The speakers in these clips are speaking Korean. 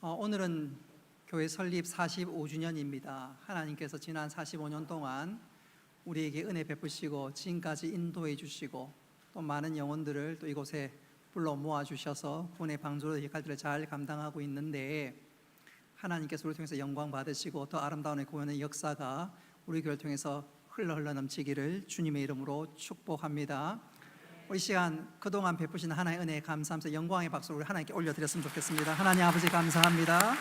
오늘은 교회 설립 45주년입니다. 하나님께서 지난 45년 동안 우리에게 은혜 베푸시고 지금까지 인도해 주시고 또 많은 영혼들을 또 이곳에 불러 모아 주셔서 구원의 방주로 역할들을 잘 감당하고 있는데, 하나님께서 우리를 통해서 영광 받으시고 더 아름다운 구원의 역사가 우리 교회를 통해서 흘러 넘치기를 주님의 이름으로 축복합니다. 우리 시간 그동안 베푸신 하나님의 은혜에 감사하면서 영광의 박수를 우리 하나님께 올려드렸으면 좋겠습니다. 하나님 아버지 감사합니다.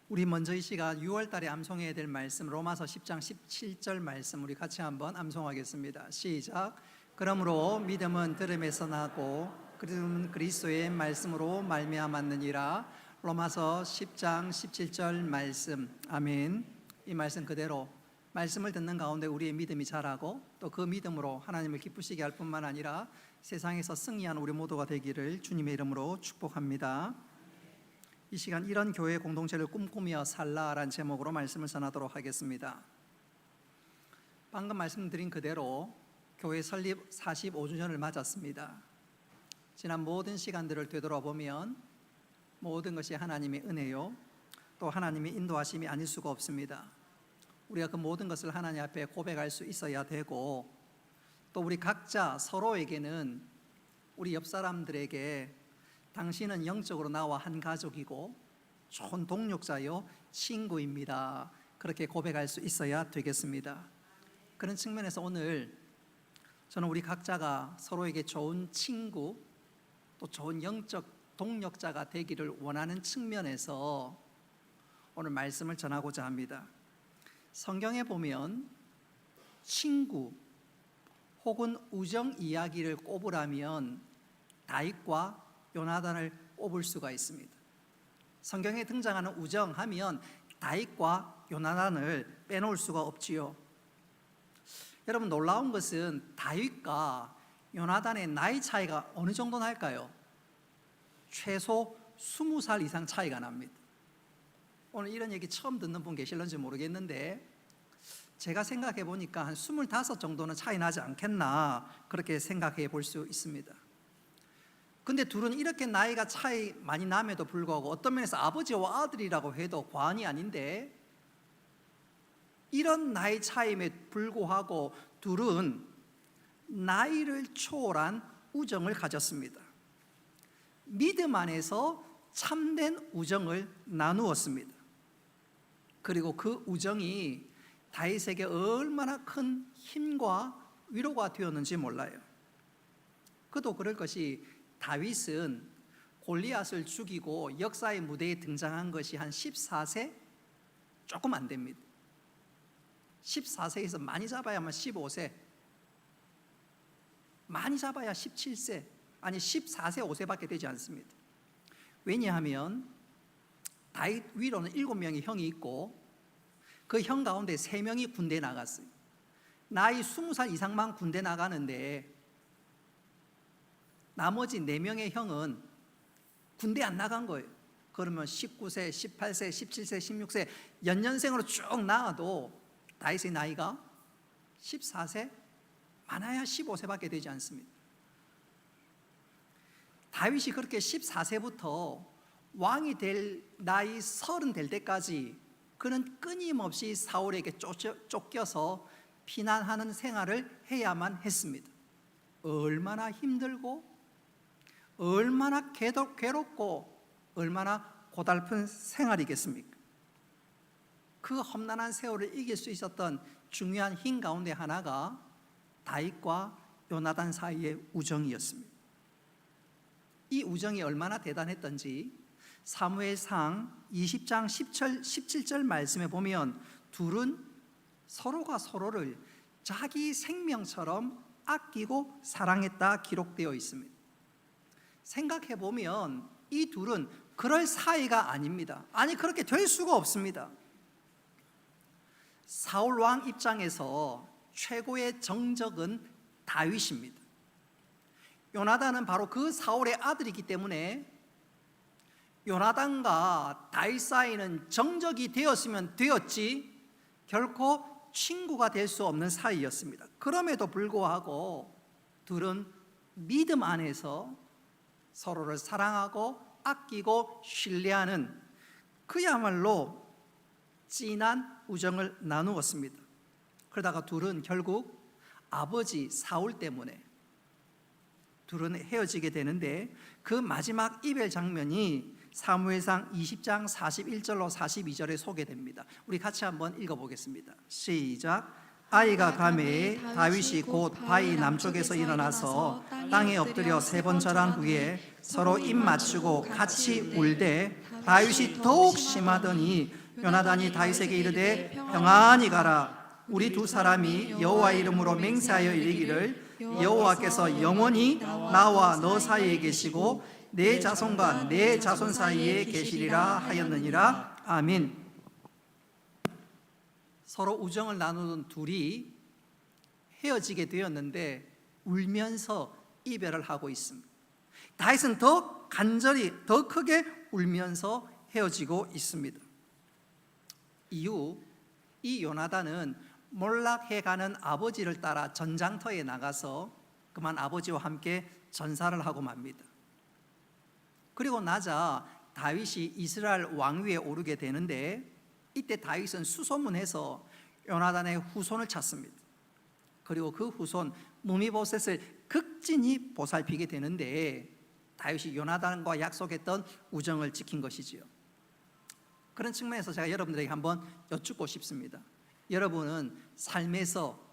우리 먼저 이 시간 6월 달에 암송해야 될 말씀 로마서 10장 17절 말씀 우리 같이 한번 암송하겠습니다. 시작. 그러므로 믿음은 들음에서 나고 그들은 그리스도의 말씀으로 말미암았느니라. 로마서 10장 17절 말씀. 아멘. 이 말씀 그대로 말씀을 듣는 가운데 우리의 믿음이 자라고 또 그 믿음으로 하나님을 기쁘시게 할 뿐만 아니라 세상에서 승리하는 우리 모두가 되기를 주님의 이름으로 축복합니다. 이 시간 이런 교회 공동체를 꿈꾸며 살라라는 제목으로 말씀을 전하도록 하겠습니다. 방금 말씀드린 그대로 교회 설립 45주년을 맞았습니다. 지난 모든 시간들을 되돌아보면 모든 것이 하나님의 은혜요 또 하나님의 인도하심이 아닐 수가 없습니다. 우리가 그 모든 것을 하나님 앞에 고백할 수 있어야 되고, 또 우리 각자 서로에게는 우리 옆 사람들에게 당신은 영적으로 나와 한 가족이고 좋은 동력자요 친구입니다, 그렇게 고백할 수 있어야 되겠습니다. 그런 측면에서 오늘 저는 우리 각자가 서로에게 좋은 친구 또 좋은 영적 동력자가 되기를 원하는 측면에서 오늘 말씀을 전하고자 합니다. 성경에 보면 친구 혹은 우정 이야기를 꼽으라면 다윗과 요나단을 꼽을 수가 있습니다. 성경에 등장하는 우정하면 다윗과 요나단을 빼놓을 수가 없지요. 여러분, 놀라운 것은 다윗과 요나단의 나이 차이가 어느 정도 날까요? 최소 20살 이상 차이가 납니다. 오늘 이런 얘기 처음 듣는 분 계실런지 모르겠는데, 제가 생각해 보니까 한 25 정도는 차이 나지 않겠나 그렇게 생각해 볼 수 있습니다. 근데 둘은 이렇게 나이가 차이 많이 남에도 불구하고 어떤 면에서 아버지와 아들이라고 해도 과언이 아닌데, 이런 나이 차이에 불구하고 둘은 나이를 초월한 우정을 가졌습니다. 믿음 안에서 참된 우정을 나누었습니다. 그리고 그 우정이 다윗에게 얼마나 큰 힘과 위로가 되었는지 몰라요. 그도 그럴 것이, 다윗은 골리앗을 죽이고 역사의 무대에 등장한 것이 한 14세 조금 안 됩니다. 14세에서 많이 잡아야 15세, 많이 잡아야 17세, 아니 14세 5세밖에 되지 않습니다. 왜냐하면 다윗 위로는 7명의 형이 있고 그 형 가운데 3명이 군대 나갔어요. 나이 20살 이상만 군대 나가는데 나머지 4명의 형은 군대 안 나간 거예요. 그러면 19세, 18세, 17세, 16세 연년생으로 쭉 나와도 다윗의 나이가 14세, 많아야 15세밖에 되지 않습니다. 다윗이 그렇게 14세부터 왕이 될 나이 30 될 때까지 그는 끊임없이 사울에게 쫓겨서 피난하는 생활을 해야만 했습니다. 얼마나 힘들고 얼마나 괴롭고 얼마나 고달픈 생활이겠습니까? 그 험난한 세월을 이길 수 있었던 중요한 힘 가운데 하나가 다윗과 요나단 사이의 우정이었습니다. 이 우정이 얼마나 대단했던지 사무엘상 20장 17절 말씀에 보면 둘은 서로가 서로를 자기 생명처럼 아끼고 사랑했다 기록되어 있습니다. 생각해 보면 이 둘은 그럴 사이가 아닙니다. 아니, 그렇게 될 수가 없습니다. 사울 왕 입장에서 최고의 정적은 다윗입니다. 요나단은 바로 그 사울의 아들이기 때문에 요나단과 다윗 사이는 정적이 되었으면 되었지 결코 친구가 될 수 없는 사이였습니다. 그럼에도 불구하고 둘은 믿음 안에서 서로를 사랑하고 아끼고 신뢰하는 그야말로 진한 우정을 나누었습니다. 그러다가 둘은 결국 아버지 사울 때문에 둘은 헤어지게 되는데, 그 마지막 이별 장면이 사무엘상 20장 41절로 42절에 소개됩니다. 우리 같이 한번 읽어보겠습니다. 시작. 아이가 가매에 다윗이 곧 바위 남쪽에서 일어나서 땅에 엎드려 3번 절한 후에 서로 입 맞추고 같이 울되 다윗이 더욱 심하더니 요나단이 다윗에게 이르되 평안히 가라. 우리 두 사람이 여호와 이름으로 맹세하여 이르기를 여호와께서 영원히 나와 너 사이에 계시고 내 자손과 내 자손 사이에 계시리라 하였느니라. 아멘. 서로 우정을 나누던 둘이 헤어지게 되었는데 울면서 이별을 하고 있습니다. 다윗은 더 간절히 더 크게 울면서 헤어지고 있습니다. 이후 이 요나단은 몰락해가는 아버지를 따라 전장터에 나가서 그만 아버지와 함께 전사를 하고 맙니다. 그리고 나자 다윗이 이스라엘 왕위에 오르게 되는데, 이때 다윗은 수소문해서 요나단의 후손을 찾습니다. 그리고 그 후손 무미보셋을 극진히 보살피게 되는데, 다윗이 요나단과 약속했던 우정을 지킨 것이지요. 그런 측면에서 제가 여러분들에게 한번 여쭙고 싶습니다. 여러분은 삶에서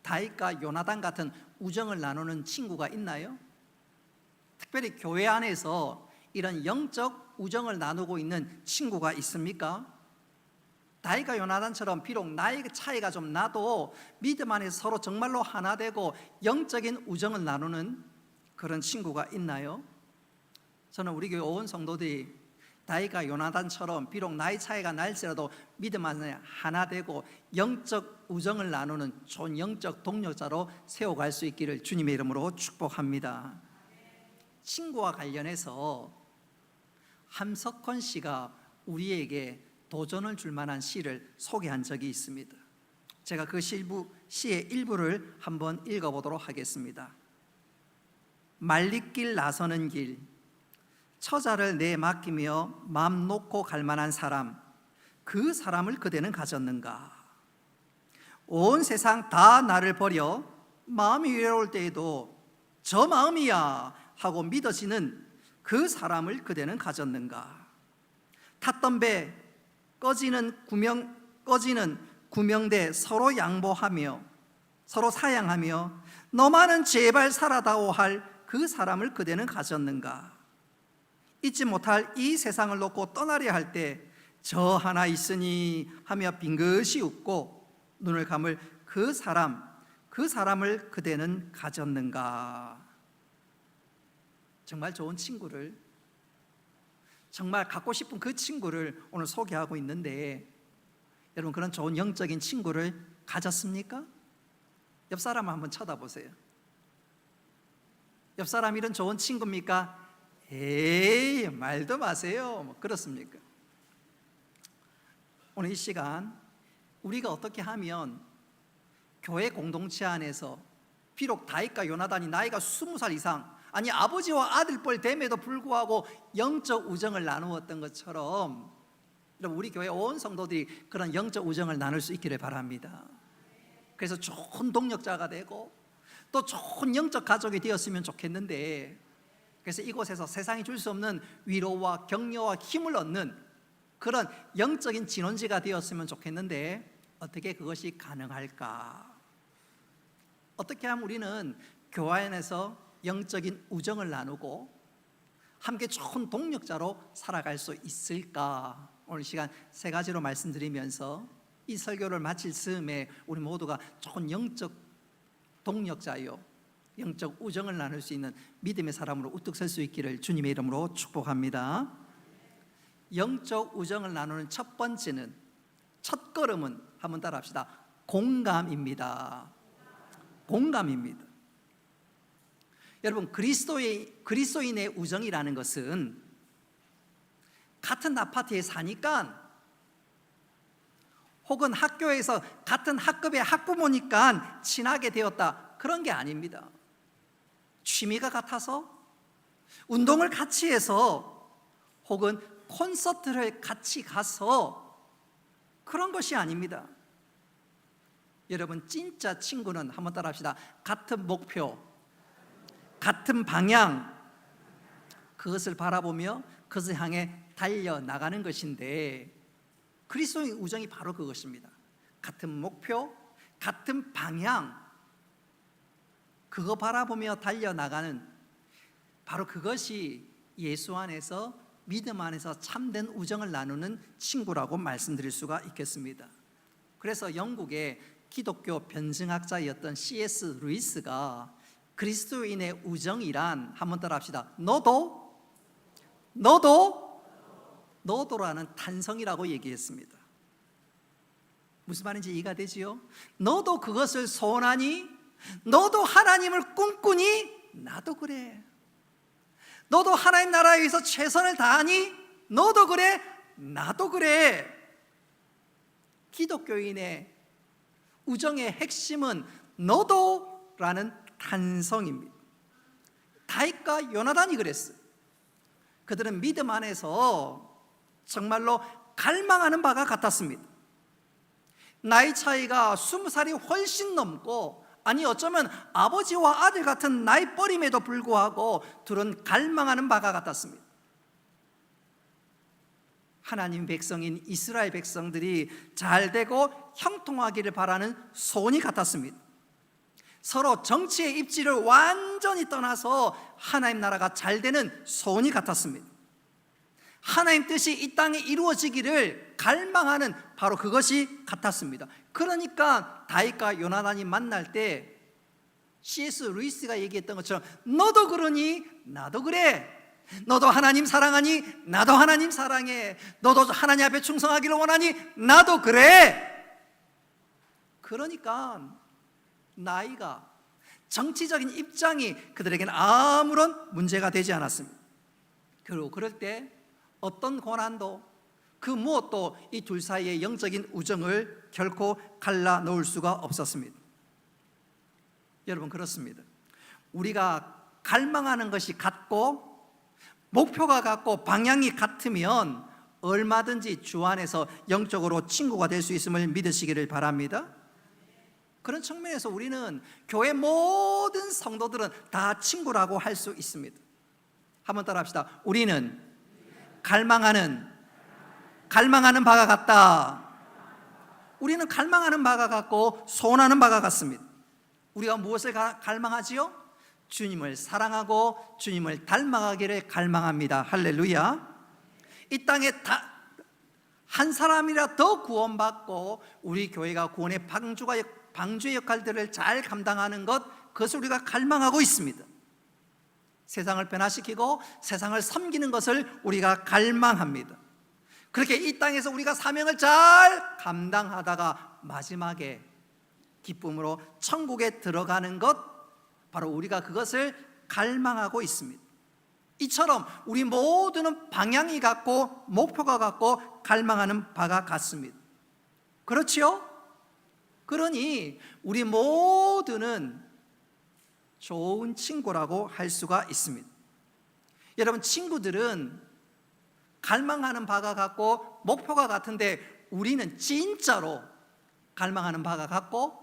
다윗과 요나단 같은 우정을 나누는 친구가 있나요? 특별히 교회 안에서 이런 영적 우정을 나누고 있는 친구가 있습니까? 다윗과 요나단처럼 비록 나이 차이가 좀 나도 믿음 안에서 서로 정말로 하나 되고 영적인 우정을 나누는 그런 친구가 있나요? 저는 우리 교회 온 성도들이 다윗과 요나단처럼 비록 나이 차이가 날지라도 믿음 안에 하나 되고 영적 우정을 나누는 좋은 영적 동력자로 세워갈 수 있기를 주님의 이름으로 축복합니다. 친구와 관련해서 함석헌 씨가 우리에게 도전을 줄 만한 시를 소개한 적이 있습니다. 제가 그 시의 일부를 한번 읽어보도록 하겠습니다. 말리길 나서는 길, 처자를 내 맡기며 맘 놓고 갈 만한 사람, 그 사람을 그대는 가졌는가? 온 세상 다 나를 버려 마음이 외로울 때에도 저 마음이야 하고 믿어지는 그 사람을 그대는 가졌는가? 탔던 배 꺼지는 구명대 서로 양보하며 서로 사양하며 너만은 제발 살아다오 할 그 사람을 그대는 가졌는가? 잊지 못할 이 세상을 놓고 떠나려 할 때 저 하나 있으니 하며 빙긋이 웃고 눈을 감을 그 사람을 그대는 가졌는가? 정말 좋은 친구를, 정말 갖고 싶은 그 친구를 오늘 소개하고 있는데, 여러분 그런 좋은 영적인 친구를 가졌습니까? 옆 사람을 한번 쳐다보세요. 옆 사람 이런 좋은 친구입니까? 에이, 말도 마세요. 뭐 그렇습니까? 오늘 이 시간 우리가 어떻게 하면 교회 공동체 안에서 비록 다윗과 요나단이 나이가 20살 이상, 아니 아버지와 아들뻘 됨에도 불구하고 영적 우정을 나누었던 것처럼 우리 교회 온 성도들이 그런 영적 우정을 나눌 수 있기를 바랍니다. 그래서 좋은 동력자가 되고 또 좋은 영적 가족이 되었으면 좋겠는데, 그래서 이곳에서 세상이 줄 수 없는 위로와 격려와 힘을 얻는 그런 영적인 진원지가 되었으면 좋겠는데, 어떻게 그것이 가능할까? 어떻게 하면 우리는 교회 안에서 영적인 우정을 나누고 함께 좋은 동력자로 살아갈 수 있을까? 오늘 시간 3가지로 말씀드리면서 이 설교를 마칠 즈음에 우리 모두가 좋은 영적 동력자요, 영적 우정을 나눌 수 있는 믿음의 사람으로 우뚝 설 수 있기를 주님의 이름으로 축복합니다. 영적 우정을 나누는 첫 번째는, 첫 걸음은 한번 따라 합시다. 공감입니다. 공감입니다. 여러분, 그리스도인의 우정이라는 것은 같은 아파트에 사니까 혹은 학교에서 같은 학급의 학부모니까 친하게 되었다, 그런 게 아닙니다. 취미가 같아서, 운동을 같이 해서, 혹은 콘서트를 같이 가서, 그런 것이 아닙니다. 여러분, 진짜 친구는, 한번 따라 합시다. 같은 목표, 같은 방향, 그것을 바라보며 그것을 향해 달려나가는 것인데, 그리스도의 우정이 바로 그것입니다. 같은 목표, 같은 방향, 그거 바라보며 달려나가는, 바로 그것이 예수 안에서, 믿음 안에서 참된 우정을 나누는 친구라고 말씀드릴 수가 있겠습니다. 그래서 영국의 기독교 변증학자였던 C.S. 루이스가 그리스도인의 우정이란, 한번 따라 합시다. 너도라는 탄성이라고 얘기했습니다. 무슨 말인지 이해가 되지요? 너도 그것을 소원하니? 너도 하나님을 꿈꾸니? 나도 그래. 너도 하나님 나라에 위해서 최선을 다하니? 너도 그래? 나도 그래. 기독교인의 우정의 핵심은 너도라는 탄성입니다. 다윗과 요나단이 그랬어요. 그들은 믿음 안에서 정말로 갈망하는 바가 같았습니다. 나이 차이가 20살이 훨씬 넘고, 아니 어쩌면 아버지와 아들 같은 나이뻘임에도 불구하고 둘은 갈망하는 바가 같았습니다. 하나님 백성인 이스라엘 백성들이 잘 되고 형통하기를 바라는 소원이 같았습니다. 서로 정치의 입지를 완전히 떠나서 하나님 나라가 잘 되는 소원이 같았습니다. 하나님 뜻이 이 땅에 이루어지기를 갈망하는, 바로 그것이 같았습니다. 그러니까 다윗과 요나단이 만날 때 C.S. 루이스가 얘기했던 것처럼 너도 그러니 나도 그래. 너도 하나님 사랑하니 나도 하나님 사랑해. 너도 하나님 앞에 충성하기를 원하니 나도 그래. 그러니까 나이가, 정치적인 입장이 그들에게는 아무런 문제가 되지 않았습니다. 그리고 그럴 때 어떤 고난도, 그 무엇도 이 둘 사이의 영적인 우정을 결코 갈라놓을 수가 없었습니다. 여러분, 그렇습니다. 우리가 갈망하는 것이 같고 목표가 같고 방향이 같으면 얼마든지 주 안에서 영적으로 친구가 될 수 있음을 믿으시기를 바랍니다. 그런 측면에서 우리는 교회 모든 성도들은 다 친구라고 할 수 있습니다. 한번 따라 합시다. 우리는 갈망하는 바가 같다. 우리는 갈망하는 바가 같고 소원하는 바가 같습니다. 우리가 무엇을 갈망하지요? 주님을 사랑하고 주님을 닮아가기를 갈망합니다. 할렐루야. 이 땅에 한 사람이라 더 구원받고 우리 교회가 구원의 방주의 역할들을 잘 감당하는 것, 그것을 우리가 갈망하고 있습니다. 세상을 변화시키고 세상을 섬기는 것을 우리가 갈망합니다. 그렇게 이 땅에서 우리가 사명을 잘 감당하다가 마지막에 기쁨으로 천국에 들어가는 것, 바로 우리가 그것을 갈망하고 있습니다. 이처럼 우리 모두는 방향이 같고 목표가 같고 갈망하는 바가 같습니다. 그렇지요? 그러니 우리 모두는 좋은 친구라고 할 수가 있습니다. 여러분, 친구들은 갈망하는 바가 같고 목표가 같은데, 우리는 진짜로 갈망하는 바가 같고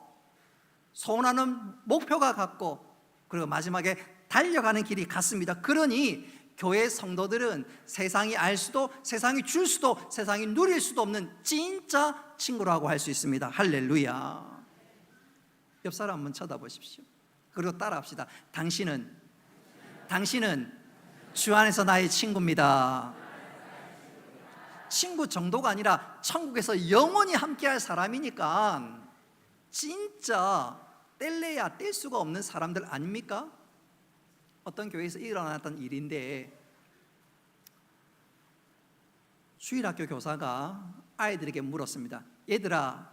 소원하는 목표가 같고, 그리고 마지막에 달려가는 길이 같습니다. 그러니 교회 성도들은 세상이 알 수도, 세상이 줄 수도, 세상이 누릴 수도 없는 진짜 친구라고 할 수 있습니다. 할렐루야. 옆 사람 한번 쳐다보십시오. 그리고 따라합시다. 당신은 주 안에서 나의 친구입니다. 친구 정도가 아니라 천국에서 영원히 함께할 사람이니까 진짜 뗄래야 뗄 수가 없는 사람들 아닙니까? 어떤 교회에서 일어났던 일인데, 주일학교 교사가 아이들에게 물었습니다. 얘들아,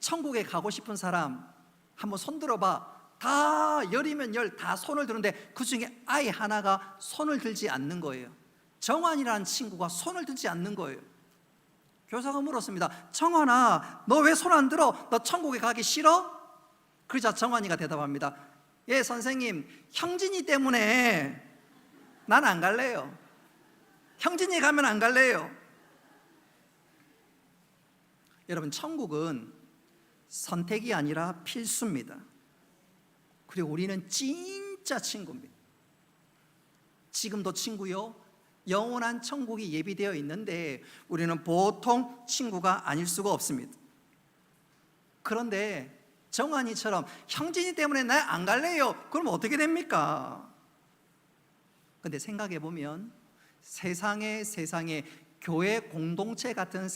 천국에 가고 싶은 사람 한번 손 들어봐. 다 열이면 열, 다 손을 드는데 그 중에 아이 하나가 손을 들지 않는 거예요. 정환이라는 친구가 손을 들지 않는 거예요. 교사가 물었습니다. 정환아, 너 왜 손 안 들어? 너 천국에 가기 싫어? 그러자 정환이가 대답합니다. 예, 선생님, 형진이 때문에 난 안 갈래요. 형진이 가면 안 갈래요. 여러분, 천국은 선택이 아니라 필수입니다. 그리고 우리는 진짜 친구입니다. 지금도 친구요, 영원한 천국이 예비되어 있는데 우리는 보통 친구가 아닐 수가 없습니다. 그런데 정환이처럼 형진이 때문에 나 안 갈래요. 그럼 어떻게 됩니까? 근데 생각해 보면 세상에 교회 공동체 같은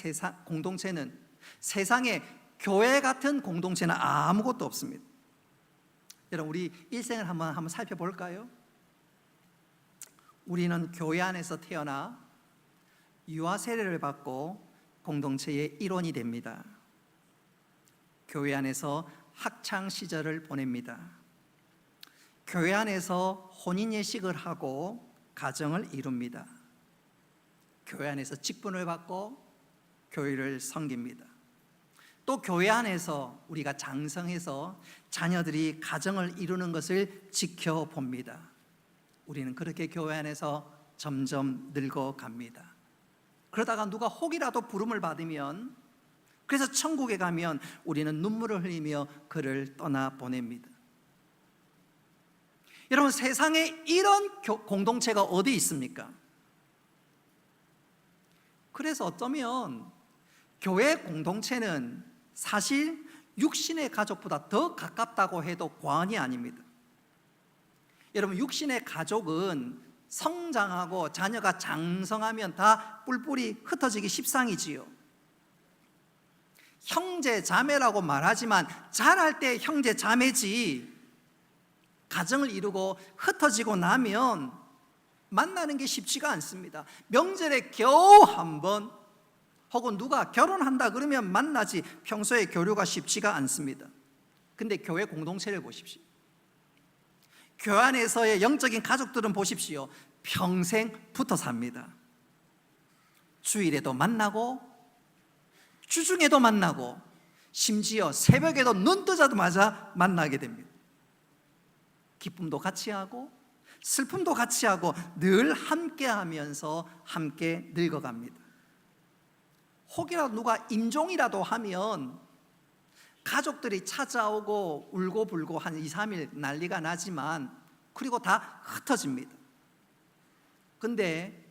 공동체는, 세상에 교회 같은 공동체는 아무것도 없습니다. 여러분, 우리 일생을 한번 살펴볼까요? 우리는 교회 안에서 태어나 유아 세례를 받고 공동체의 일원이 됩니다. 교회 안에서 학창 시절을 보냅니다. 교회 안에서 혼인 예식을 하고 가정을 이룹니다. 교회 안에서 직분을 받고 교회를 섬깁니다. 또 교회 안에서 우리가 장성해서 자녀들이 가정을 이루는 것을 지켜봅니다. 우리는 그렇게 교회 안에서 점점 늙어갑니다. 그러다가 누가 혹이라도 부름을 받으면, 그래서 천국에 가면 우리는 눈물을 흘리며 그를 떠나보냅니다. 여러분, 세상에 이런 공동체가 어디 있습니까? 그래서 어쩌면 교회 공동체는 사실 육신의 가족보다 더 가깝다고 해도 과언이 아닙니다. 여러분, 육신의 가족은 성장하고 자녀가 장성하면 다 뿔뿔이 흩어지기 십상이지요. 형제 자매라고 말하지만 자랄 때 형제 자매지, 가정을 이루고 흩어지고 나면 만나는 게 쉽지가 않습니다. 명절에 겨우 한 번, 혹은 누가 결혼한다 그러면 만나지 평소에 교류가 쉽지가 않습니다. 근데 교회 공동체를 보십시오. 교회 안에서의 영적인 가족들은 보십시오. 평생 붙어 삽니다. 주일에도 만나고 주중에도 만나고 심지어 새벽에도 눈 뜨자마자 만나게 됩니다. 기쁨도 같이 하고 슬픔도 같이 하고 늘 함께 하면서 함께 늙어갑니다. 혹이라도 누가 임종이라도 하면 가족들이 찾아오고 울고불고 한 2, 3일 난리가 나지만 그리고 다 흩어집니다. 근데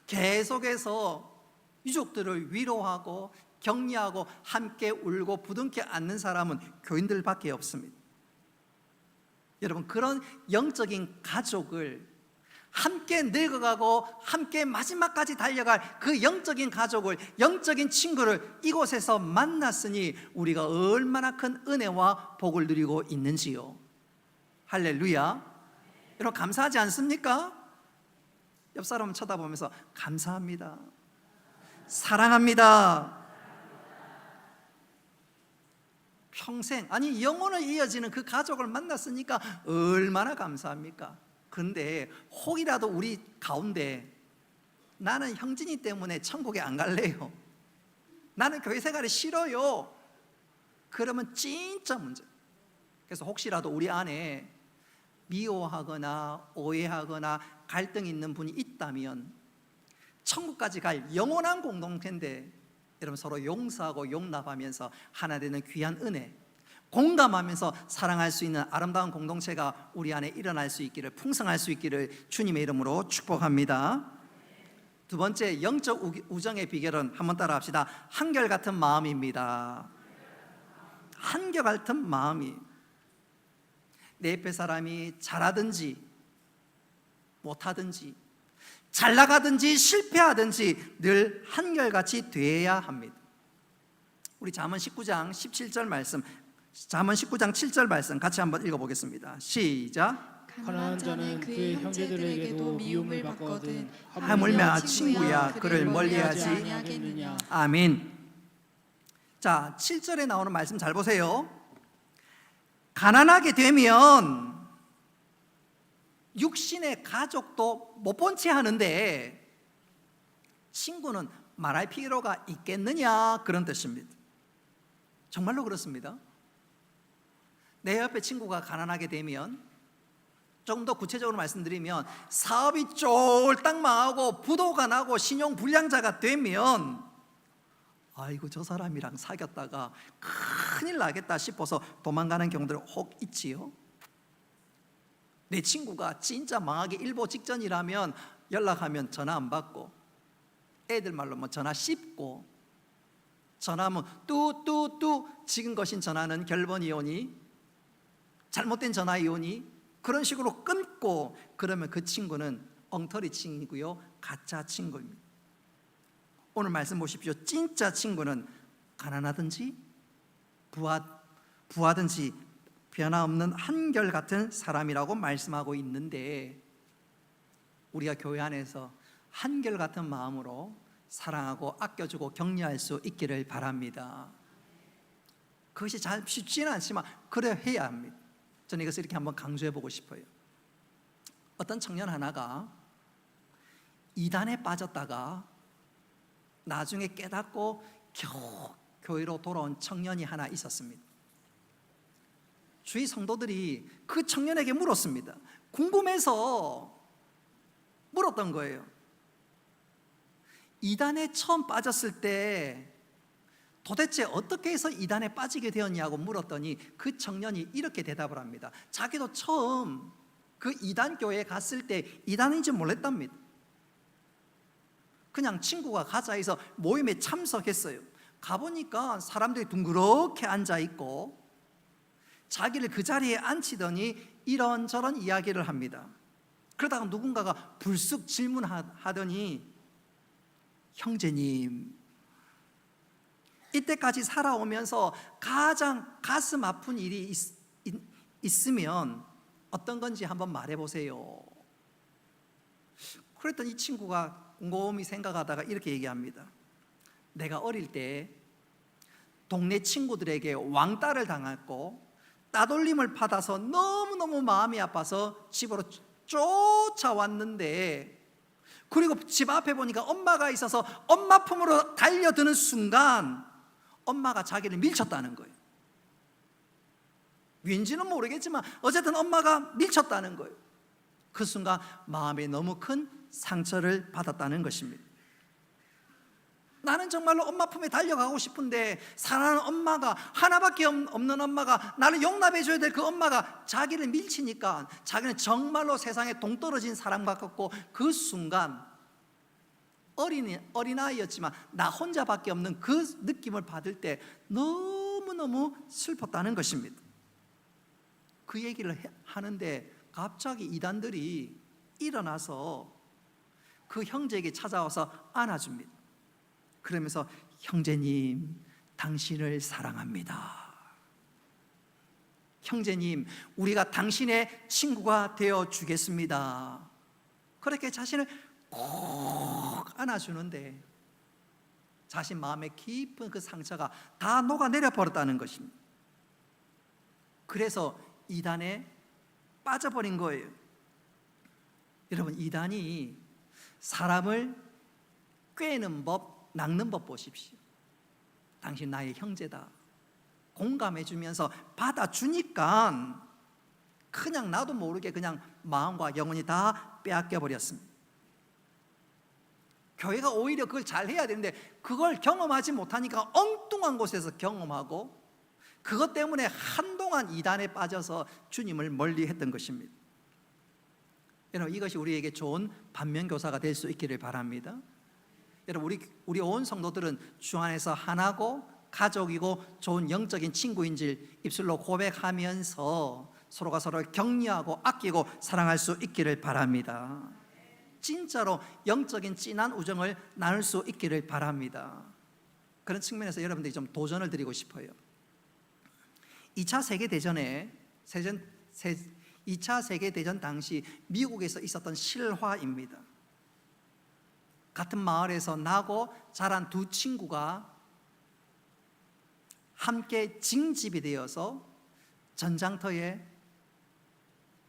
계속해서 유족들을 위로하고 격려하고 함께 울고 부둥켜 안는 사람은 교인들밖에 없습니다. 여러분, 그런 영적인 가족을, 함께 늙어가고 함께 마지막까지 달려갈 그 영적인 가족을, 영적인 친구를 이곳에서 만났으니 우리가 얼마나 큰 은혜와 복을 누리고 있는지요. 할렐루야. 여러분, 감사하지 않습니까? 옆 사람 쳐다보면서 감사합니다, 사랑합니다. 평생, 아니 영혼을 이어지는 그 가족을 만났으니까 얼마나 감사합니까? 그런데 혹이라도 우리 가운데 나는 형진이 때문에 천국에 안 갈래요, 나는 교회 생활이 싫어요, 그러면 진짜 문제. 그래서 혹시라도 우리 안에 미워하거나 오해하거나 갈등이 있는 분이 있다면 천국까지 갈 영원한 공동체인데 여러분, 서로 용서하고 용납하면서 하나 되는 귀한 은혜, 공감하면서 사랑할 수 있는 아름다운 공동체가 우리 안에 일어날 수 있기를, 풍성할 수 있기를 주님의 이름으로 축복합니다. 두 번째 영적 우정의 비결은 한번 따라 합시다. 한결같은 마음입니다. 한결같은 마음이, 내 옆에 사람이 잘하든지 못하든지 잘 나가든지 실패하든지 늘 한결같이 돼야 합니다. 우리 잠언 19장 17절 말씀, 잠언 19장 7절 말씀 같이 한번 읽어보겠습니다. 시작. 가난한 자는 그의 형제들에게도 미움을 받거든 하물며 친구야 그를 멀리하지 아니하겠느냐. 아멘. 자, 7절에 나오는 말씀 잘 보세요. 가난하게 되면 육신의 가족도 못 본 채 하는데 친구는 말할 필요가 있겠느냐, 그런 뜻입니다. 정말로 그렇습니다. 내 옆에 친구가 가난하게 되면, 조금 더 구체적으로 말씀드리면 사업이 쫄딱 망하고 부도가 나고 신용 불량자가 되면 아이고 저 사람이랑 사귀었다가 큰일 나겠다 싶어서 도망가는 경우들 혹 있지요. 내 친구가 진짜 망하기 일보 직전이라면 연락하면 전화 안 받고, 애들 말로 뭐 전화 씹고, 전화하면 뚜뚜뚜 지금 거신 전화는 결번이 오니, 잘못된 전화이 오니, 그런 식으로 끊고, 그러면 그 친구는 엉터리 친구이고요, 가짜 친구입니다. 오늘 말씀 보십시오. 진짜 친구는 가난하든지 부하든지 변화없는 한결같은 사람이라고 말씀하고 있는데, 우리가 교회 안에서 한결같은 마음으로 사랑하고 아껴주고 격려할 수 있기를 바랍니다. 그것이 잘 쉽지는 않지만 그래 해야 합니다. 저는 이것을 이렇게 한번 강조해 보고 싶어요. 어떤 청년 하나가 이단에 빠졌다가 나중에 깨닫고 겨우 교회로 돌아온 청년이 하나 있었습니다. 주위 성도들이 그 청년에게 물었습니다. 궁금해서 물었던 거예요. 이단에 처음 빠졌을 때 도대체 어떻게 해서 이단에 빠지게 되었냐고 물었더니 그 청년이 이렇게 대답을 합니다. 자기도 처음 그 이단 교회에 갔을 때 이단인지 몰랐답니다. 그냥 친구가 가자 해서 모임에 참석했어요. 가보니까 사람들이 둥그렇게 앉아있고 자기를 그 자리에 앉히더니 이런저런 이야기를 합니다. 그러다가 누군가가 불쑥 질문하더니, 형제님, 이때까지 살아오면서 가장 가슴 아픈 일이 있으면 어떤 건지 한번 말해보세요. 그랬더니 이 친구가 곰곰이 생각하다가 이렇게 얘기합니다. 내가 어릴 때 동네 친구들에게 왕따를 당했고 따돌림을 받아서 너무너무 마음이 아파서 집으로 쫓아왔는데, 그리고 집 앞에 보니까 엄마가 있어서 엄마 품으로 달려드는 순간 엄마가 자기를 밀쳤다는 거예요. 왠지는 모르겠지만 어쨌든 엄마가 밀쳤다는 거예요. 그 순간 마음에 너무 큰 상처를 받았다는 것입니다. 나는 정말로 엄마 품에 달려가고 싶은데 사랑하는 엄마가, 하나밖에 없는 엄마가, 나를 용납해 줘야 될 그 엄마가 자기를 밀치니까 자기는 정말로 세상에 동떨어진 사람 같고, 그 순간 어린아이였지만 나 혼자밖에 없는 그 느낌을 받을 때 너무너무 슬펐다는 것입니다. 그 얘기를 하는데 갑자기 이단들이 일어나서 그 형제에게 찾아와서 안아줍니다. 그러면서 형제님, 당신을 사랑합니다. 형제님, 우리가 당신의 친구가 되어 주겠습니다. 그렇게 자신을 꼭 안아주는데 자신 마음에 깊은 그 상처가 다 녹아내려 버렸다는 것입니다. 그래서 이단에 빠져버린 거예요. 여러분, 이단이 사람을 꿰는 법, 낚는 법 보십시오. 당신 나의 형제다 공감해 주면서 받아주니까 그냥 나도 모르게 그냥 마음과 영혼이 다 빼앗겨 버렸습니다. 교회가 오히려 그걸 잘 해야 되는데 그걸 경험하지 못하니까 엉뚱한 곳에서 경험하고, 그것 때문에 한동안 이단에 빠져서 주님을 멀리 했던 것입니다. 여러분, 이것이 우리에게 좋은 반면교사가 될 수 있기를 바랍니다. 여러분, 우리 온 성도들은 주 안에서 하나고 가족이고 좋은 영적인 친구인 줄 입술로 고백하면서 서로가 서로를 격려하고 아끼고 사랑할 수 있기를 바랍니다. 진짜로 영적인 진한 우정을 나눌 수 있기를 바랍니다. 그런 측면에서 여러분들이 좀 도전을 드리고 싶어요. 2차 세계대전 당시 미국에서 있었던 실화입니다. 같은 마을에서 나고 자란 두 친구가 함께 징집이 되어서 전장터에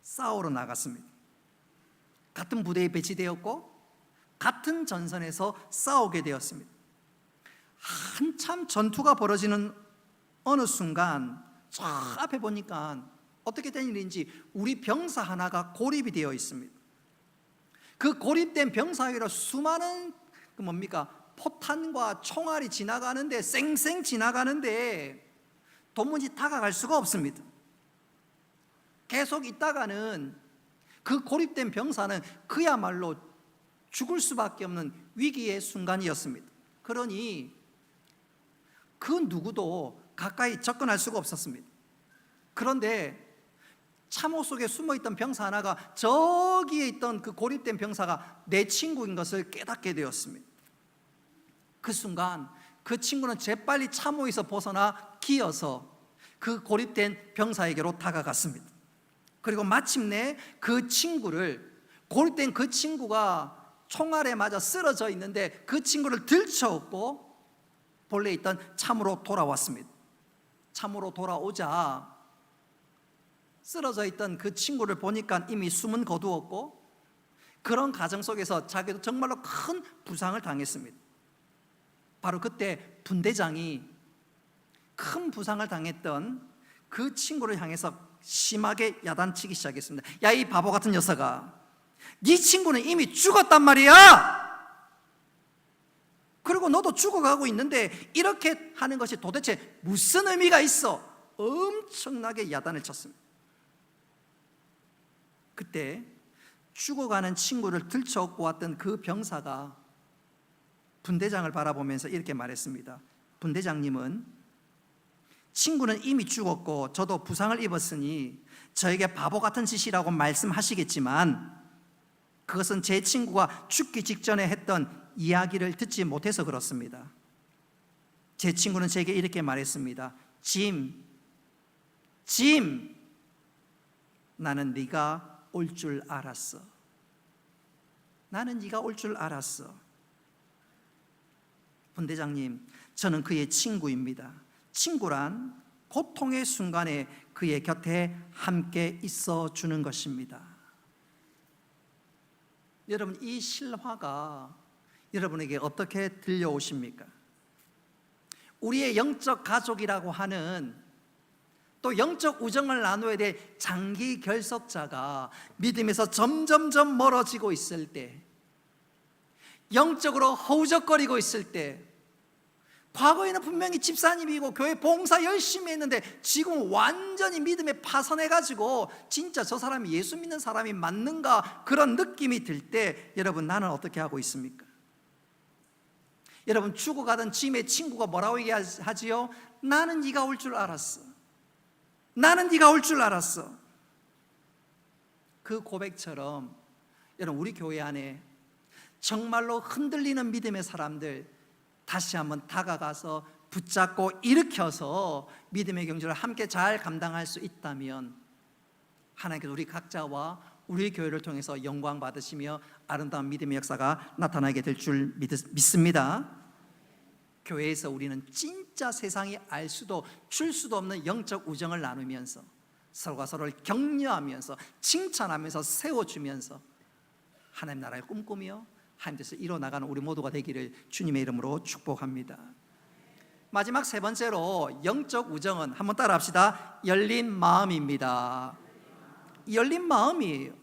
싸우러 나갔습니다. 같은 부대에 배치되었고 같은 전선에서 싸우게 되었습니다. 한참 전투가 벌어지는 어느 순간 저 앞에 보니까 어떻게 된 일인지 우리 병사 하나가 고립이 되어 있습니다. 그 고립된 병사 위로 수많은 포탄과 총알이 지나가는데, 쌩쌩 지나가는데 도무지 다가갈 수가 없습니다. 계속 있다가는 그 고립된 병사는 그야말로 죽을 수밖에 없는 위기의 순간이었습니다. 그러니 그 누구도 가까이 접근할 수가 없었습니다. 그런데 참호 속에 숨어있던 병사 하나가 저기에 있던 그 고립된 병사가 내 친구인 것을 깨닫게 되었습니다. 그 순간 그 친구는 재빨리 참호에서 벗어나 기어서 그 고립된 병사에게로 다가갔습니다. 그리고 마침내 그 친구를, 고립된 그 친구가 총알에 맞아 쓰러져 있는데 그 친구를 들쳐업고 본래 있던 참으로 돌아왔습니다. 참으로 돌아오자 쓰러져 있던 그 친구를 보니까 이미 숨은 거두었고, 그런 가정 속에서 자기도 정말로 큰 부상을 당했습니다. 바로 그때 분대장이 큰 부상을 당했던 그 친구를 향해서 심하게 야단치기 시작했습니다. 야, 이 바보 같은 녀석아, 네 친구는 이미 죽었단 말이야. 그리고 너도 죽어가고 있는데 이렇게 하는 것이 도대체 무슨 의미가 있어? 엄청나게 야단을 쳤습니다. 그때 죽어가는 친구를 들쳐업고 왔던 그 병사가 분대장을 바라보면서 이렇게 말했습니다. 분대장님은 친구는 이미 죽었고 저도 부상을 입었으니 저에게 바보 같은 짓이라고 말씀하시겠지만 그것은 제 친구가 죽기 직전에 했던 이야기를 듣지 못해서 그렇습니다. 제 친구는 제게 이렇게 말했습니다. 짐, 나는 네가 올 줄 알았어. 나는 네가 올 줄 알았어. 분대장님, 저는 그의 친구입니다. 친구란 고통의 순간에 그의 곁에 함께 있어 주는 것입니다. 여러분, 이 실화가 여러분에게 어떻게 들려오십니까? 우리의 영적 가족이라고 하는, 또 영적 우정을 나눠야 될 장기 결석자가 믿음에서 점점점 멀어지고 있을 때, 영적으로 허우적거리고 있을 때, 과거에는 분명히 집사님이고 교회 봉사 열심히 했는데 지금 완전히 믿음에 파선해가지고 진짜 저 사람이 예수 믿는 사람이 맞는가 그런 느낌이 들 때, 여러분, 나는 어떻게 하고 있습니까? 여러분, 죽어가던 짐의 친구가 뭐라고 얘기하지요? 나는 네가 올 줄 알았어. 나는 네가 올 줄 알았어. 그 고백처럼 여러분, 우리 교회 안에 정말로 흔들리는 믿음의 사람들 다시 한번 다가가서 붙잡고 일으켜서 믿음의 경주를 함께 잘 감당할 수 있다면 하나님께서 우리 각자와 우리 교회를 통해서 영광 받으시며 아름다운 믿음의 역사가 나타나게 될 줄 믿습니다. 교회에서 우리는 진짜 세상이 알 수도 줄 수도 없는 영적 우정을 나누면서 서로가 서로를 격려하면서 칭찬하면서 세워주면서 하나님 나라를 꿈꾸며 하나님께서 이뤄나가는 우리 모두가 되기를 주님의 이름으로 축복합니다. 마지막 세 번째로 영적 우정은, 한번 따라 합시다. 열린 마음입니다. 열린 마음이에요.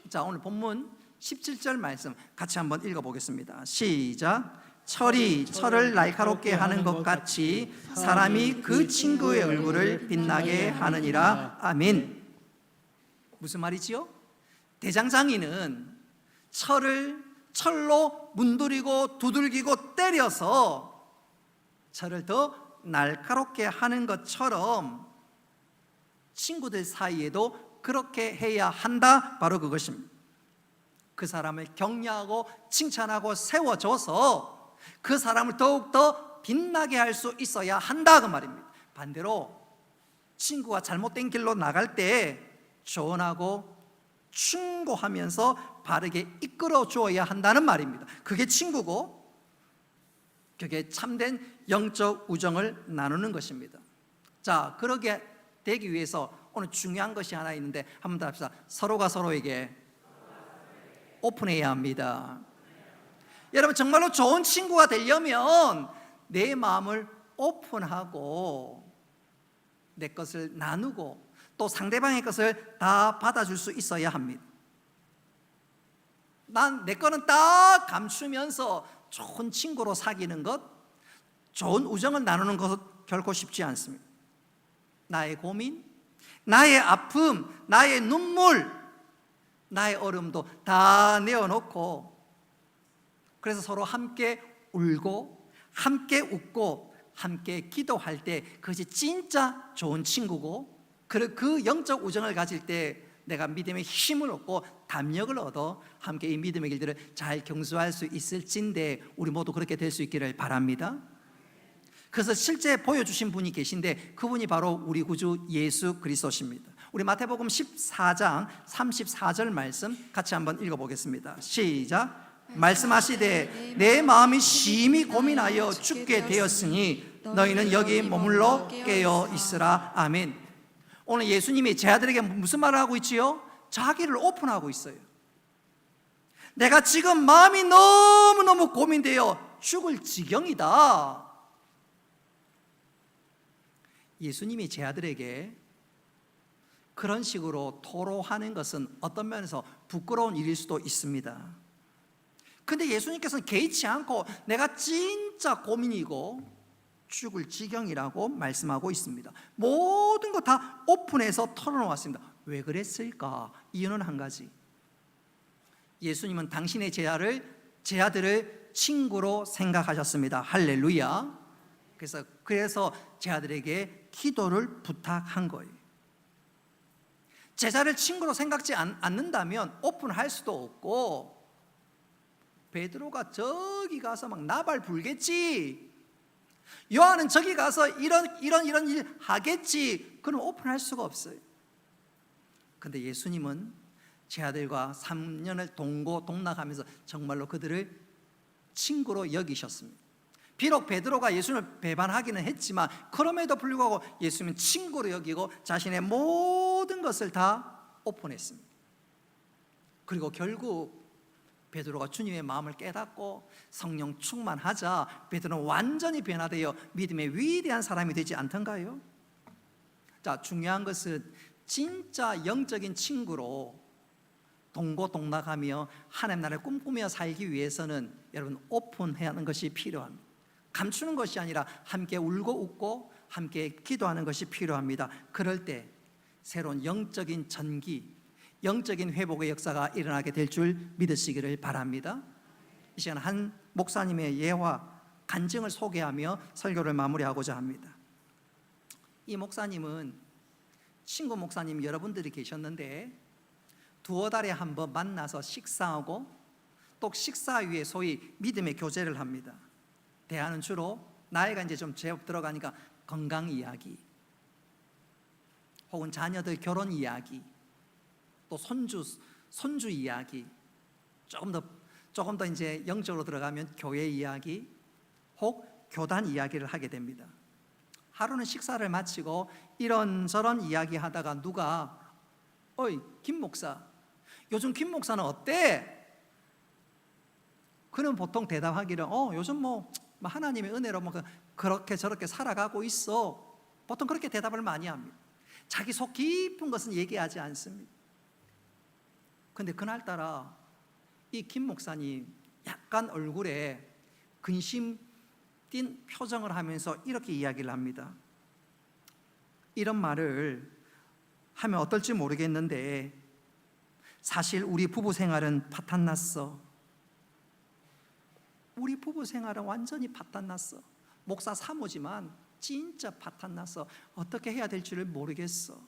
자, 오늘 본문 17절 말씀 같이 한번 읽어보겠습니다. 시작. 철이 철을 날카롭게 하는 것 같이 사람이 그 친구의 얼굴을 빛나게 하느니라. 아멘. 무슨 말이지요? 대장장이는 철로 문드리고 두들기고 때려서 철을 더 날카롭게 하는 것처럼 친구들 사이에도 그렇게 해야 한다. 바로 그것입니다. 그 사람을 격려하고 칭찬하고 세워줘서 그 사람을 더욱더 빛나게 할 수 있어야 한다, 그 말입니다. 반대로 친구가 잘못된 길로 나갈 때 조언하고 충고하면서 바르게 이끌어 주어야 한다는 말입니다. 그게 친구고 그게 참된 영적 우정을 나누는 것입니다. 자, 그러게 되기 위해서 오늘 중요한 것이 하나 있는데 한번 더 합시다. 서로가 서로에게 오픈해야 합니다. 여러분, 정말로 좋은 친구가 되려면 내 마음을 오픈하고 내 것을 나누고 또 상대방의 것을 다 받아줄 수 있어야 합니다. 난 내 거는 딱 감추면서 좋은 친구로 사귀는 것, 좋은 우정을 나누는 것 결코 쉽지 않습니다. 나의 고민, 나의 아픔, 나의 눈물, 나의 어려움도 다 내어놓고 그래서 서로 함께 울고 함께 웃고 함께 기도할 때 그것이 진짜 좋은 친구고 그 영적 우정을 가질 때 내가 믿음의 힘을 얻고 담력을 얻어 함께 이 믿음의 길들을 잘 경수할 수 있을진데 우리 모두 그렇게 될 수 있기를 바랍니다. 그래서 실제 보여주신 분이 계신데 그분이 바로 우리 구주 예수 그리스도십니다. 우리 마태복음 14장 34절 말씀 같이 한번 읽어보겠습니다. 시작. 말씀하시되 내 마음이 심히 고민하여 죽게 되었으니 너희는 여기 머물러 깨어 있으라. 아멘. 오늘 예수님이 제 아들에게 무슨 말을 하고 있지요? 자기를 오픈하고 있어요. 내가 지금 마음이 너무너무 고민되어 죽을 지경이다. 예수님이 제 아들에게 그런 식으로 토로하는 것은 어떤 면에서 부끄러운 일일 수도 있습니다. 근데 예수님께서는 개의치 않고 내가 진짜 고민이고 죽을 지경이라고 말씀하고 있습니다. 모든 거 다 오픈해서 털어놓았습니다. 왜 그랬을까? 이유는 한 가지. 예수님은 당신의 제 아들을 친구로 생각하셨습니다. 할렐루야. 그래서 제 아들에게 기도를 부탁한 거예요. 제자를 친구로 생각지 않는다면 오픈할 수도 없고 베드로가 저기 가서 막 나발 불겠지, 요한은 저기 가서 이런 일 하겠지, 그럼 오픈할 수가 없어요. 근데 예수님은 제 아들과 3년을 동고동락하면서 정말로 그들을 친구로 여기셨습니다. 비록 베드로가 예수님을 배반하기는 했지만 그럼에도 불구하고 예수님은 친구로 여기고 자신의 모든 것을 다 오픈했습니다. 그리고 결국 베드로가 주님의 마음을 깨닫고 성령 충만하자 베드로는 완전히 변화되어 믿음의 위대한 사람이 되지 않던가요? 자, 중요한 것은 진짜 영적인 친구로 동고동락하며 하나님 나라를 꿈꾸며 살기 위해서는 여러분 오픈해야 하는 것이 필요합니다. 감추는 것이 아니라 함께 울고 웃고 함께 기도하는 것이 필요합니다. 그럴 때 새로운 영적인 전기, 영적인 회복의 역사가 일어나게 될 줄 믿으시기를 바랍니다. 이 시간 한 목사님의 예화 간증을 소개하며 설교를 마무리하고자 합니다. 이 목사님은 친구 목사님 여러분들이 계셨는데 두어 달에 한 번 만나서 식사하고 또 식사 위에 소위 믿음의 교제를 합니다. 대화는 주로 나이가 이제 좀 제법 들어가니까 건강 이야기 혹은 자녀들 결혼 이야기 또 손주 이야기, 조금 더 이제 영적으로 들어가면 교회 이야기 혹 교단 이야기를 하게 됩니다. 하루는 식사를 마치고 이런저런 이야기하다가 누가 어이 김 목사, 요즘 김 목사는 어때? 그는 보통 대답하기를 요즘 뭐 하나님의 은혜로 뭐 그렇게 저렇게 살아가고 있어. 보통 그렇게 대답을 많이 합니다. 자기 속 깊은 것은 얘기하지 않습니다. 근데 그날따라 이 김 목사님 약간 얼굴에 근심 띤 표정을 하면서 이렇게 이야기를 합니다. 이런 말을 하면 어떨지 모르겠는데 사실 우리 부부 생활은 파탄났어. 우리 부부 생활은 완전히 파탄났어. 목사 사모지만 진짜 파탄났어. 어떻게 해야 될지를 모르겠어.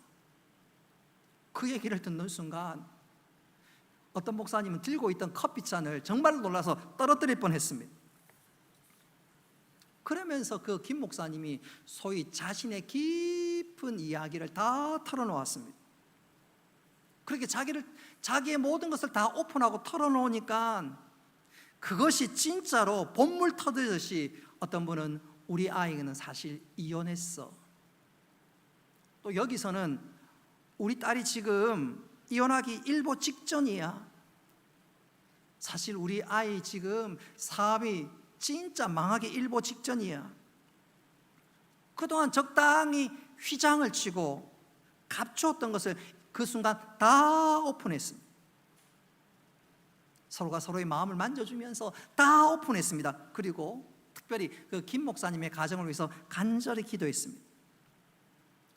그 얘기를 듣는 순간 어떤 목사님은 들고 있던 커피잔을 정말로 놀라서 떨어뜨릴 뻔했습니다. 그러면서 그 김 목사님이 소위 자신의 깊은 이야기를 다 털어놓았습니다. 그렇게 자기의 모든 것을 다 오픈하고 털어놓으니까 그것이 진짜로 본물 터지듯이 어떤 분은 우리 아이는 사실 이혼했어. 또 여기서는 우리 딸이 지금 이혼하기 일보 직전이야. 사실 우리 아이 지금 사업이 진짜 망하기 일보 직전이야. 그동안 적당히 휘장을 치고 감추었던 것을 그 순간 다 오픈했습니다. 서로가 서로의 마음을 만져주면서 다 오픈했습니다. 그리고 특별히 그 김 목사님의 가정을 위해서 간절히 기도했습니다.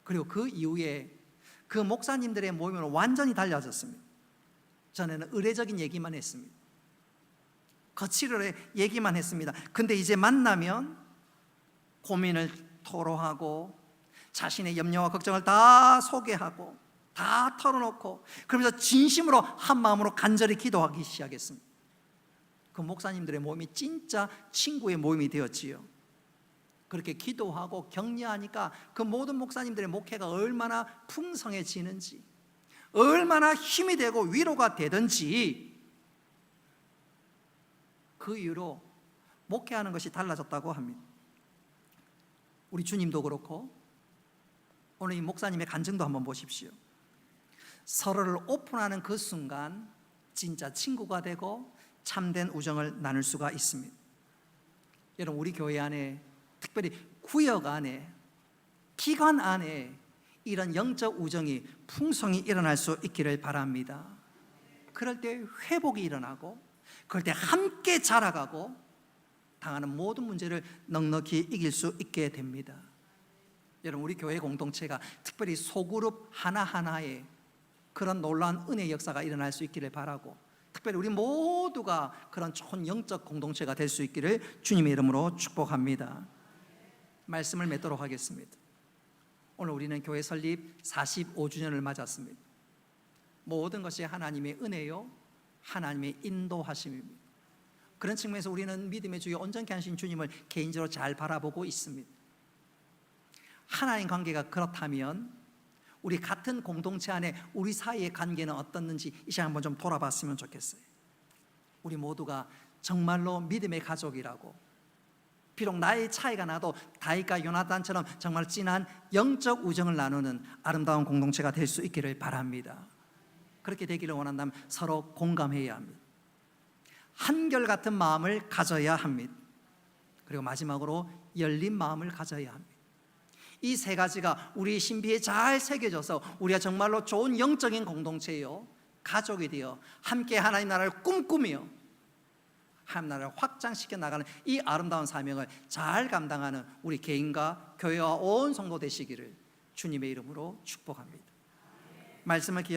그리고 그 이후에 그 목사님들의 모임은 완전히 달라졌습니다. 전에는 의례적인 얘기만 했습니다. 거칠게 얘기만 했습니다. 근데 이제 만나면 고민을 토로하고 자신의 염려와 걱정을 다 소개하고 다 털어놓고 그러면서 진심으로 한 마음으로 간절히 기도하기 시작했습니다. 그 목사님들의 모임이 진짜 친구의 모임이 되었지요. 그렇게 기도하고 격려하니까 그 모든 목사님들의 목회가 얼마나 풍성해지는지, 얼마나 힘이 되고 위로가 되든지, 그 이후로 목회하는 것이 달라졌다고 합니다. 우리 주님도 그렇고 오늘 이 목사님의 간증도 한번 보십시오. 서로를 오픈하는 그 순간 진짜 친구가 되고 참된 우정을 나눌 수가 있습니다. 여러분, 우리 교회 안에, 특별히 구역 안에, 기관 안에 이런 영적 우정이 풍성히 일어날 수 있기를 바랍니다. 그럴 때 회복이 일어나고, 그럴 때 함께 자라가고 당하는 모든 문제를 넉넉히 이길 수 있게 됩니다. 여러분, 우리 교회 공동체가 특별히 소그룹 하나하나에 그런 놀라운 은혜의 역사가 일어날 수 있기를 바라고, 특별히 우리 모두가 그런 좋은 영적 공동체가 될 수 있기를 주님의 이름으로 축복합니다. 말씀을 맺도록 하겠습니다. 오늘 우리는 교회 설립 45주년을 맞았습니다. 모든 것이 하나님의 은혜요, 하나님의 인도하심입니다. 그런 측면에서 우리는 믿음의 주요 온전케 하신 주님을 개인적으로 잘 바라보고 있습니다. 하나님 관계가 그렇다면 우리 같은 공동체 안에 우리 사이의 관계는 어떻는지 이 시간 한번 좀 돌아봤으면 좋겠어요. 우리 모두가 정말로 믿음의 가족이라고, 비록 나의 차이가 나도 다윗과 요나단처럼 정말 진한 영적 우정을 나누는 아름다운 공동체가 될 수 있기를 바랍니다. 그렇게 되기를 원한다면 서로 공감해야 합니다. 한결같은 마음을 가져야 합니다. 그리고 마지막으로 열린 마음을 가져야 합니다. 이 세 가지가 우리 신비에 잘 새겨져서 우리가 정말로 좋은 영적인 공동체요, 가족이 되어 함께 하나님 나라를 꿈꾸며 하나님 나라를 확장시켜 나가는 이 아름다운 사명을 잘 감당하는 우리 개인과 교회와 온 성도 되시기를 주님의 이름으로 축복합니다. 말씀을 기억하시고